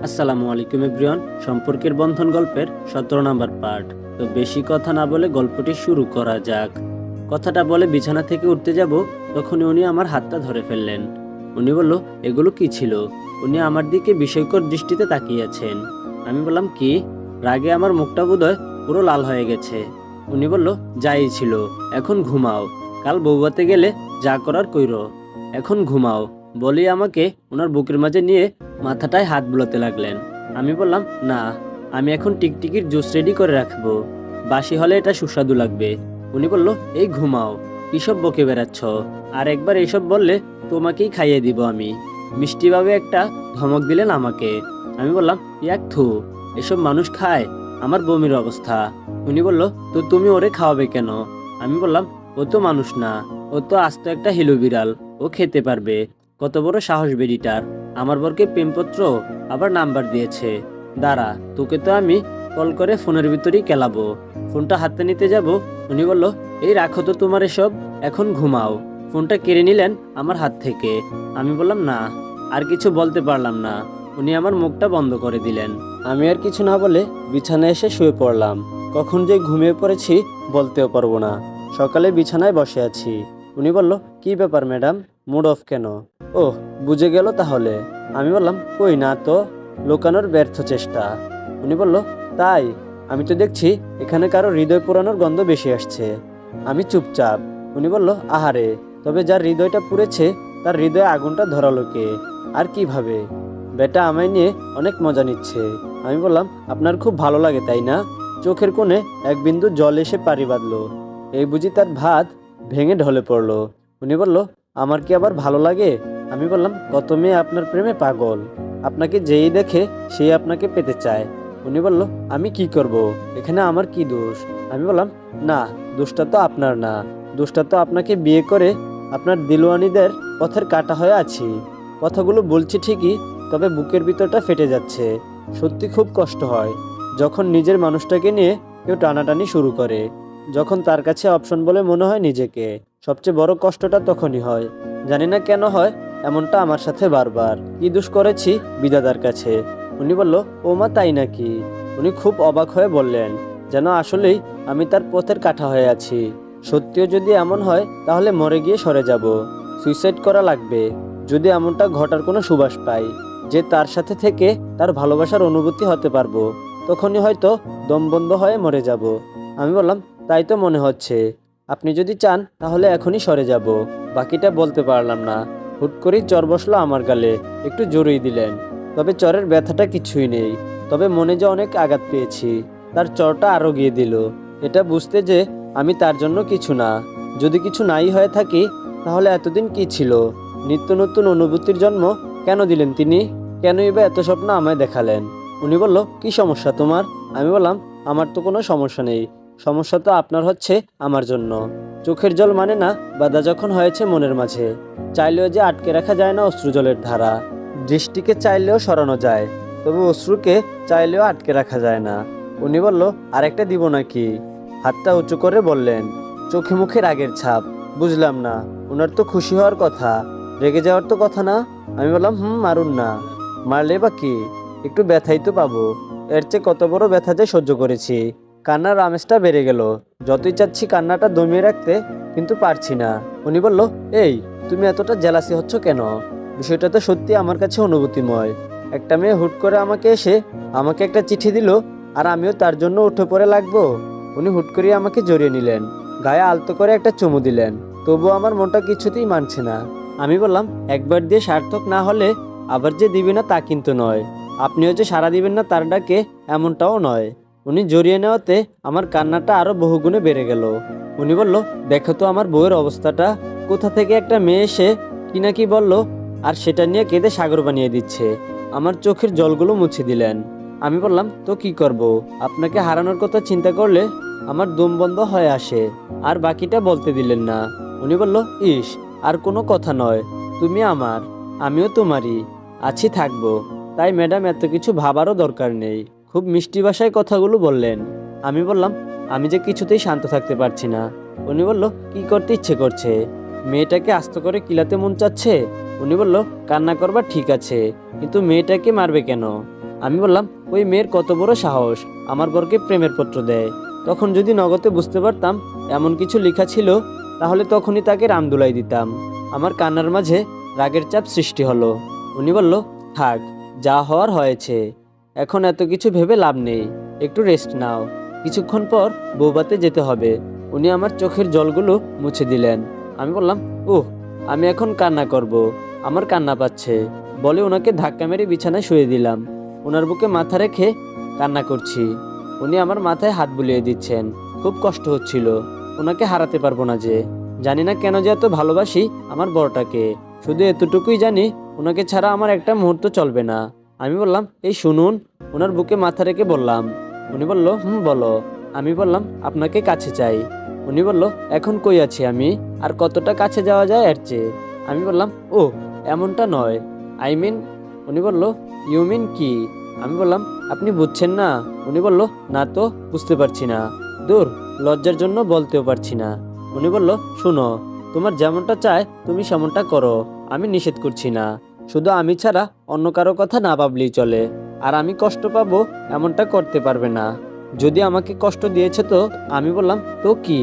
আসসালামু আলাইকুম এভরিওয়ান। সম্পর্কের বন্ধন গল্পের 17 নাম্বার পার্ট। তো বেশি কথা না বলে গল্পটি শুরু করা যাক। কথাটা বলে বিছানা থেকে উঠতে যাব, তখনই উনি আমার হাতটা ধরে ফেললেন। উনি বলল, এগুলো কি ছিল? উনি আমার দিকে বিস্ময়কর দৃষ্টিতে তাকিয়ে আছেন। আমি বললাম, কি? রাগে আমার মুখটা বোধহয় পুরো লাল হয়ে গেছে। উনি বলল, যাই ছিল, এখন ঘুমাও। কাল বউভাতে গেলে যা করার কইরো, এখন ঘুমাও। বলি আমাকে ওনার বুকের মাঝে নিয়ে মাথাটায় হাত বুলাতে লাগলেন। আমি বললাম, না, আমি এখন টিকটিকির জুস রেডি করে রাখবো, বাসি হলে এটা সুস্বাদু লাগবে। উনি বলল, এই ঘুমাও, কিসব বকে বেড়াচ্ছ? আর একবার এইসব বললে তোমাকেই খাইয়ে দিব আমি। মিষ্টিভাবে একটা ধমক দিলেন আমাকে। আমি বললাম, ইয়াক থু, এসব মানুষ খায়? আমার বমির অবস্থা। উনি বলল, তো তুমি ওরে খাওয়াবে কেন? আমি বললাম, ও তো মানুষ না, ও তো আস্ত একটা হিলু বিড়াল, ও খেতে পারবে। কত বড় সাহস বেডিটার, আমার বরকে প্রেমপত্র আবার নাম্বার দিয়েছে। দাঁড়া, তোকে তো আমি কল করে ফোনের ভিতরেই কেলাবো। ফোনটা হাতে নিতে যাব, উনি বলল, এই রাখো তো তোমার এসব, এখন ঘুমাও। ফোনটা কেড়ে নিলেন আমার হাত থেকে। আমি বললাম, না। আর কিছু বলতে পারলাম না। উনি আমার মুখটা বন্ধ করে দিলেন। আমি আর কিছু না বলে বিছানায় এসে শুয়ে পড়লাম। কখন যে ঘুমিয়ে পড়েছি বলতেও পারবো না। সকালে বিছানায় বসে আছি। উনি বলল, কি ব্যাপার ম্যাডাম, মুড অফ কেন? ওহ, বুঝে গেল তাহলে। আমি বললাম, কই না তো, লুকানোর ব্যর্থ চেষ্টা। উনি বলল, তাই? আমি তো দেখছি এখানে কারো হৃদয় পোড়ানোর গন্ধ বেশি আসছে। আমি চুপচাপ। উনি বলল, আহারে, তবে যার হৃদয়টা পুড়েছে তার হৃদয়ে আগুনটা ধরালো কে, আর কিভাবে? বেটা আমায় নিয়ে অনেক মজা নিচ্ছে। আমি বললাম, আপনার খুব ভালো লাগে তাই না? চোখের কোণে এক বিন্দু জল এসে পাড়ি বাঁধলো। এই বুঝি তার ভাত ভেঙে ঢলে পড়লো। উনি বলল, আমার কি আবার ভালো লাগে? আমি বললাম, কত মেয়ে আপনার প্রেমে পাগল, আপনাকে যেই দেখে সেই আপনাকে পেতে চায়। উনি বলল, আমি কি করব, এখানে আমার কি দোষ? আমি বললাম, না, দোষটা তো আপনার না, দোষটা তো আপনাকে বিয়ে করে আপনার দিলওয়ানিদের পথের কাটা হয়ে আছি। কথাগুলো বলছি ঠিকই, তবে বুকের ভিতরটা ফেটে যাচ্ছে। সত্যি খুব কষ্ট হয় যখন নিজের মানুষটাকে নিয়ে কেউ টানাটানি শুরু করে, যখন তার কাছে অপশন বলে মনে হয় নিজেকে। সবচেয়ে বড় কষ্টটা তখনই হয়। জানি না কেন হয় এমনটা আমার সাথে বারবার। কি দোষ করেছি বিধাতার কাছে? উনি বলল, ও মা, তাই নাকি? উনি খুব অবাক হয়ে বললেন, যেন আসলেই আমি তার পথের কাটা হয়ে আছি। সত্যিও যদি এমন হয় তাহলে মরে গিয়ে সরে যাব, সুইসাইড করা লাগবে যদি এমনটা ঘটার কোনো সুবাস পাই, যে তার সাথে থেকে তার ভালোবাসার অনুভূতি হতে পারবো। তখনই হয়তো দম বন্ধ হয়ে মরে যাব। আমি বললাম, তাই তো মনে হচ্ছে। আপনি যদি চান তাহলে এখনই সরে যাব। বাকিটা বলতে পারলাম না। হুট করেই চর বসলো আমার গালে, একটু জোরেই দিলেন। তবে চরের ব্যথাটা কিছুই নেই, তবে মনে যে অনেক আঘাত পেয়েছি। তার চরটা আরো গিয়ে দিল, এটা বুঝতে যে আমি তার জন্য কিছু না। যদি কিছু নাই হয়ে থাকি তাহলে এতদিন কি ছিল? নিত্য নতুন অনুভূতির জন্ম কেন দিলেন তিনি? কেনই বা এত স্বপ্ন আমায় দেখালেন? উনি বলল, কি সমস্যা তোমার? আমি বললাম, আমার তো কোনো সমস্যা নেই, সমস্যা তো আপনার হচ্ছে আমার জন্য। চোখের জল মানে না বাধা যখন হয়েছে মনের মাঝে, চাইলেও যে আটকে রাখা যায় না অশ্রু জলের ধারা। দৃষ্টিকে চাইলেও সরানো যায়, তবে অশ্রুকে চাইলেও আটকে রাখা যায় না। উনি বলল, আরেকটা দিব নাকি? হাতটা উঁচু করে বললেন। চোখে মুখে রাগের ছাপ। বুঝলাম না, ওনার তো খুশি হওয়ার কথা, রেগে যাওয়ার তো কথা না। আমি বললাম, মারুন না। মারলে বা কি, একটু ব্যথাই তো পাবো। এর চেয়ে কত বড় ব্যথা যে সহ্য করেছি। কান্নার আমেজটা বেড়ে গেল। যতই চাচ্ছি কান্নাটা দমিয়ে রাখতে, কিন্তু পারছি না। উনি বলল, এই, তুমি এতটা জেলাসি হচ্ছ কেন? বিষয়টা তো সত্যি আমার কাছে অনুভূতিময়। একটা মেয়ে হুট করে আমাকে একটা চিঠি দিল, আর আমিও তার জন্য উঠে পড়ে লাগবো? উনি হুট করে আমাকে জড়িয়ে নিলেন, গায়ে আলতো করে একটা চুমু দিলেন। তবুও আমার মনটা কিছুতেই মানছে না। আমি বললাম, একবার দিয়ে সার্থক না হলে আবার যে দিবে না তা কিন্তু নয়। আপনিও যে সাড়া দিবেন না তার ডাকে, এমনটাও নয়। উনি জড়িয়ে নেওয়াতে আমার কান্নাটা আরো বহুগুণে বেড়ে গেল। উনি বলল, দেখো তো আমার বউয়ের অবস্থাটা, কোথা থেকে একটা মেয়ে এসে কি না কি বলল, আর সেটা নিয়ে কেঁদে সাগর বানিয়ে দিচ্ছে। আমার চোখের জলগুলো মুছে দিলেন। আমি বললাম, তো কি করব? আপনাকে হারানোর কথা চিন্তা করলে আমার দম বন্ধ হয়ে আসে। আর বাকিটা বলতে দিলেন না। উনি বলল, ইস, আর কোনো কথা নয়, তুমি আমার, আমিও তোমারই, আছি, থাকবো। তাই ম্যাডাম, এত কিছু ভাবারও দরকার নেই। খুব মিষ্টি ভাষায় কথাগুলো বললেন। আমি বললাম, আমি যে কিছুতেই শান্ত থাকতে পারছি না। উনি বলল, কি করতে ইচ্ছে করছে? মেয়েটাকে আস্ত করে কিলাতে মন চাচ্ছে? উনি বলল, কান্না করবার ঠিক আছে, কিন্তু মেয়েটাকে মারবে কেন? আমি বললাম, ওই মেয়ের কত বড় সাহস আমার বরকে প্রেমের পত্র দেয়। তখন যদি নগদে বুঝতে পারতাম এমন কিছু লেখা ছিল, তাহলে তখনই তাকে রামদুলাই দিতাম। আমার কান্নার মাঝে রাগের চাপ সৃষ্টি হলো। উনি বলল, থাক, যা হওয়ার হয়েছে, এখন এত কিছু ভেবে লাভ নেই, একটু রেস্ট নাও, কিছুক্ষণ পর বৌবাতে যেতে হবে। উনি আমার চোখের জলগুলো মুছে দিলেন। আমি বললাম, ওহ, আমি এখন কান্না করব, আমার কান্না পাচ্ছে, বলে ওনাকে ধাক্কা মেরে বিছানায় শুয়ে দিলাম। ওনার বুকে মাথা রেখে কান্না করছি। উনি আমার মাথায় হাত বুলিয়ে দিচ্ছেন। খুব কষ্ট হচ্ছিল, ওনাকে হারাতে পারবো না যে। জানি না কেন যে এত ভালোবাসি আমার বরটাকে, শুধু এতটুকুই জানি ওনাকে ছাড়া আমার একটা মুহূর্ত চলবে না। আমি বললাম, এই শুনুন। ওনার বুকে মাথা রেখে বললাম। উনি বলল, বলো। আমি বললাম, আপনাকে কাছে চাই। উনি বলল, এখন কই আছি আমি, আর কতটা কাছে যাওয়া যায় এর চেয়ে? আমি বললাম, ও এমনটা নয়, আই মিন। উনি বলল, ইউ মিন কি? আমি বললাম, আপনি বুঝছেন না? উনি বলল, না তো, বুঝতে পারছি না। দূর, লজ্জার জন্য বলতেও পারছি না। উনি বলল, শুনো, তোমার যেমনটা চায় তুমি সেমনটা করো, আমি নিষেধ করছি না। শুধু আমি ছাড়া অন্য কারো কথা না ভাবলেই চলে। আর আমি কষ্ট পাবো এমনটা করতে পারবে না। যদি আমাকে কষ্ট দিয়েছে তো? আমি বললাম, তো কি?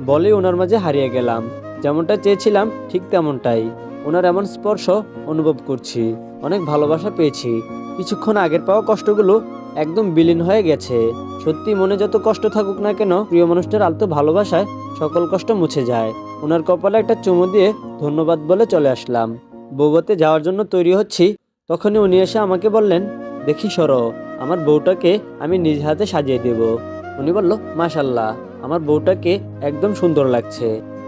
বলে ওনার মাঝে হারিয়ে গেলাম। যেমনটা চেয়েছিলাম ঠিক তেমনটাই। ওনার এমন স্পর্শ অনুভব করছি, অনেক ভালোবাসা পেয়েছি। কিছুক্ষণ আগের পাওয়া কষ্টগুলো একদম বিলীন হয়ে গেছে। সত্যি মনে যত কষ্ট থাকুক না কেন, প্রিয় মানুষটার আলতো ভালোবাসায় সকল কষ্ট মুছে যায়। ওনার কপালে একটা চুমু দিয়ে ধন্যবাদ বলে চলে আসলাম। বৌবাতে যাওয়ার জন্য তৈরি হচ্ছি, তখনই উনি এসে আমাকে বললেন, দেখি সরো, আমার বউটাকে আমি নিজ হাতে সাজিয়ে দেব। উনি বলল, মাশাল্লাহ, আমার বউটাকে একদম সুন্দর লাগছে।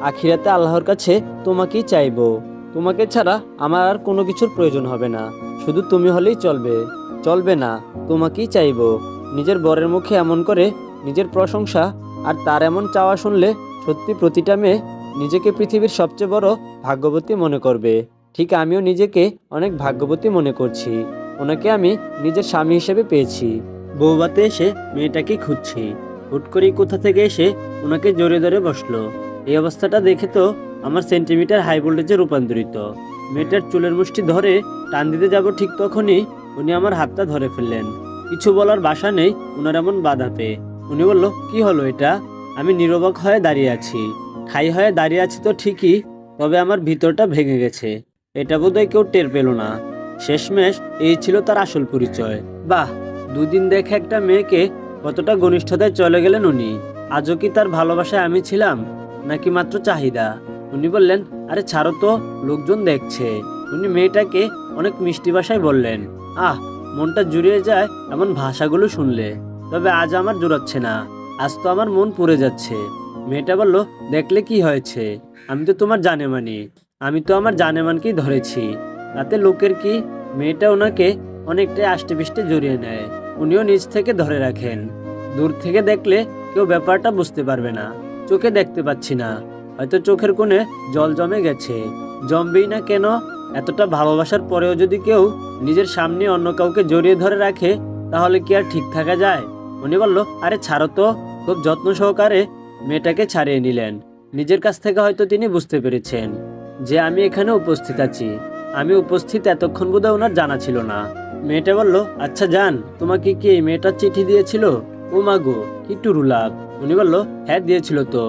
আখিরাতে আল্লাহর কাছে তোমাকেই চাইবো। তোমাকে ছাড়া আমার আর কোনো কিছুর প্রয়োজন হবে না, শুধু তুমি হলেই চলবে। চলবে না, তোমাকেই চাইবো। নিজের বরের মুখে এমন করে নিজের প্রশংসা আর তার এমন চাওয়া শুনলে সত্যি প্রতিটা মেয়ে নিজেকে পৃথিবীর সবচেয়ে বড় ভাগ্যবতী মনে করবে। ঠিক আমিও নিজেকে অনেক ভাগ্যবতী মনে করছি। ওনাকে আমি নিজের স্বামী হিসেবে পেয়েছি। বৌবাতে এসে মেয়েটাকে খুঁজছি, হুট করেই কোথা থেকে এসে ওনাকে জোরে ধরে বসলো। এই অবস্থাটা দেখে তো আমার সেন্টিমিটার হাই ভোল্টেজে রূপান্তরিত। মেয়েটার চুলের মুষ্টি ধরে টান দিতে যাব ঠিক তখনই উনি আমার হাতটা ধরে ফেললেন। কিছু বলার ভাষা নেই ওনার এমন বাধা পেয়ে। উনি বলল, কি হলো এটা? আমি নিরবক হয়ে দাঁড়িয়ে আছি। ঠাই হয়ে দাঁড়িয়ে আছি তো ঠিকই, তবে আমার ভিতরটা ভেঙে গেছে। এটা বোধহয় কেউ টের পেল না। শেষমেশ এই ছিল তার আসল পরিচয়। বাহ, দুদিন দেখে একটা মেয়েকে কতটা ঘনিষ্ঠতায় চলে গেলেন উনি। আজও কি তার ভালোবাসায় আমি ছিলাম, নাকি মাত্র চাহিদা? উনি বললেন, আরে ছাড়ো তো, লোকজন দেখছে। উনি মেয়েটাকে অনেক মিষ্টি ভাষায় বললেন। আহ, মনটা জুড়িয়ে যায় এমন ভাষাগুলো শুনলে। তবে আজ আমার জোরাচ্ছে না, আজ তো আমার মন পুড়ে যাচ্ছে। মেয়েটা বলল, দেখলে কি হয়েছে, আমি তো তোমার জানেমানি, আমি তো আমার জানেমানকেই ধরেছি, তাতে লোকের কি? মেয়েটা ওনাকে অনেকটাই আষ্টেপৃষ্টে জড়িয়ে নেয়। উনিও নিজ থেকে ধরে রাখেন। দূর থেকে দেখলে কেউ ব্যাপারটা বুঝতে পারবে না, চোখে দেখতে পাচ্ছি না, হয়তো চোখের কোণে জল জমে গেছে। জমবেই না কেন? এতটা ভালোবাসার পরেও যদি কেউ নিজের সামনে অন্য কাউকে জড়িয়ে ধরে রাখে, তাহলে কি আর ঠিক থাকা যায়? উনি বলল, আরে ছাড়ো তো। খুব যত্ন সহকারে মেয়েটাকে ছাড়িয়ে নিলেন। নিজের কাছ থেকে হয়তো তিনি বুঝতে পেরেছেন যে আমি এখানে উপস্থিত আছি। আমি উপস্থিত এতক্ষণ বোধহয় ওনার জানা ছিল না। মেয়েটা বলল, আচ্ছা জান, তোমাকে কি এই মেয়েটার চিঠি দিয়েছিল? ও মাগো, কি টুরুলাভ। উনি বলল, হ্যাঁ দিয়েছিল তো।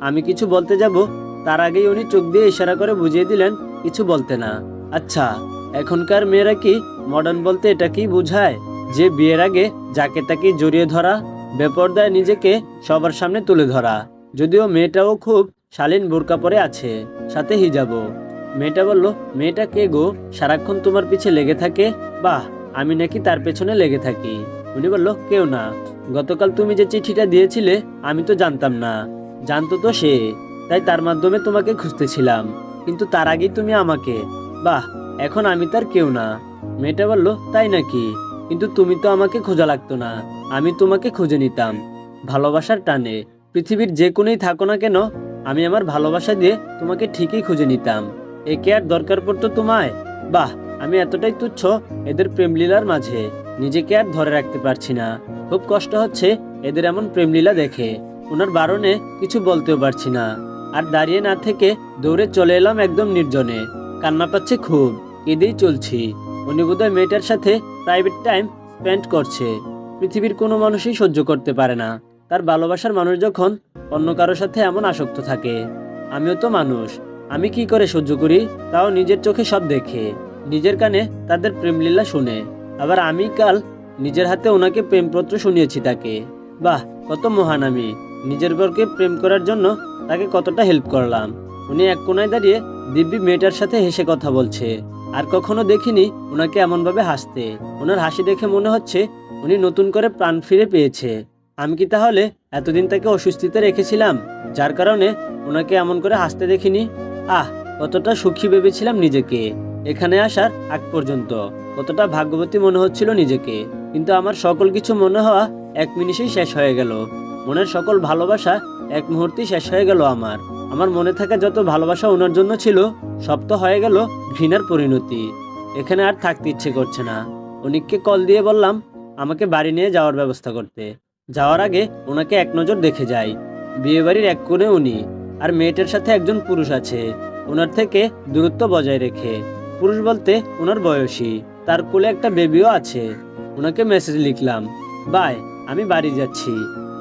আমি কিছু বলতে যাব, তার আগেই উনি চোখ দিয়ে ইশারা করে বুঝিয়ে দিলেন কিছু বলতে না। আচ্ছা, এখনকার মেয়েরা কি মডার্ন বলতে এটা কি বোঝায় যে বিয়ের আগে যাকে তাকে জড়িয়ে ধরা, বেপরদায় নিজেকে সবার সামনে তুলে ধরা? যদিও মেয়েটাও খুব শালীন বোরকা পরে আছে, সাথে হিজাবও। মেয়েটা বলল, মেয়েটা কে গো, সারাক্ষণ তোমার পিছে লেগে থাকে? বাহ, আমি নাকি তার পেছনে লেগে থাকি? উনি বলল, কেউ না। গতকাল তুমি যে চিঠিটা দিয়েছিলে আমি তো জানতাম না, জানতো তো সে, তাই তার মাধ্যমে তোমাকে খুঁজতেছিলাম, কিন্তু তার আগেই তুমি আমাকে। বাহ, এখন আমি তার কেউ না। মেয়েটা বলল, তাই নাকি? কিন্তু তুমি তো আমাকে খোঁজা লাগতো না, আমি তোমাকে খুঁজে নিতাম ভালোবাসার টানে। পৃথিবীর যে কোণেই থাকো না কেন, আমি আমার ভালোবাসা দিয়ে তোমাকে ঠিকই খুঁজে নিতাম। একে আর দরকার পড়তো তোমায়? বাহ, আমি এতটাই তুচ্ছ এদের প্রেমলীলার মাঝে, নিজেকে আর ধরে রাখতে পারছি না। খুব কষ্ট হচ্ছে এদের এমন প্রেমলীলা দেখে। ওনার বারণে কিছু বলতেও পারছি না। আর দাঁড়িয়ে না থেকে দৌড়ে চলে এলাম একদম নির্জনে। কান্না পাচ্ছে খুব, কেঁদেই চলছি। উনি বোধহয় মেয়েটার সাথে প্রাইভেট টাইম স্পেন্ড করছে। পৃথিবীর কোনো মানুষই সহ্য করতে পারে না তার ভালোবাসার মানুষ যখন অন্য কারোর সাথে এমন আসক্ত থাকে। আমিও তো মানুষ, আমি কি করে সহ্য করি? তাও নিজের চোখে সব দেখে, নিজের কানে তাদের প্রেমলীলা শুনে। আবার আমি কাল নিজের হাতে ওনাকে প্রেমপত্র শুনিয়েছি তাকে। বাহ, কত মহান আমি! নিজের বরকে প্রেম করার জন্য তাকে কতটা হেল্প করলাম। উনি এক কোনায় দাঁড়িয়ে দিব্যি মেয়েটার সাথে হেসে কথা বলছে। আর কখনো দেখিনি ওনাকে এমনভাবে হাসতে। ওনার হাসি দেখে মনে হচ্ছে উনি নতুন করে প্রাণ ফিরে পেয়েছে। আমি কি তাহলে এতদিন তাকে অস্বস্তিতে রেখেছিলাম, যার কারণে ওনাকে এমন করে হাসতে দেখিনি? আহ, কতটা সুখী ভেবেছিলাম নিজেকে এখানে আসার আগ পর্যন্ত। কতটা ভাগ্যবতী মনে হচ্ছিল নিজেকে। কিন্তু আমার সকল কিছু মনে হওয়া এক মিনিটেই শেষ হয়ে গেল। মনের সকল ভালোবাসা এক মুহূর্তেই শেষ হয়ে গেল। আমার মনে থাকা যত ভালোবাসা ওনার জন্য ছিল সব তো হয়ে গেল ঘৃণার পরিণতি। এখানে আর থাকতে ইচ্ছে করছে না। অনিককে কল দিয়ে বললাম আমাকে বাড়ি নিয়ে যাওয়ার ব্যবস্থা করতে। যাওয়ার আগে ওনাকে এক নজর দেখে যাই। বিয়েবাড়ির এক কোণে উনি, আর মেয়েটার সাথে একজন পুরুষ আছে। ওনার থেকে দূরত্ব বজায় রেখে। পুরুষ বলতে ওনার বয়সী, তার কোলে একটা বেবিও আছে। ওনাকে মেসেজ লিখলাম, বাই, আমি বাড়ি যাচ্ছি।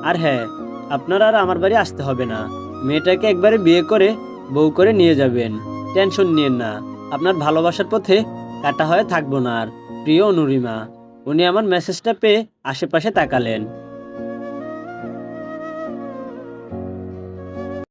আর হ্যাঁ, আপনার আর আমার বাড়ি আসতে হবে না। মেয়েটাকে একবারে বিয়ে করে বউ করে নিয়ে যাবেন। টেনশন নিয়েন না, আপনার ভালোবাসার পথে কাটা হয়ে থাকবো না আর। প্রিয় অনুরিমা। উনি আমার মেসেজটা পেয়ে আশেপাশে তাকালেন।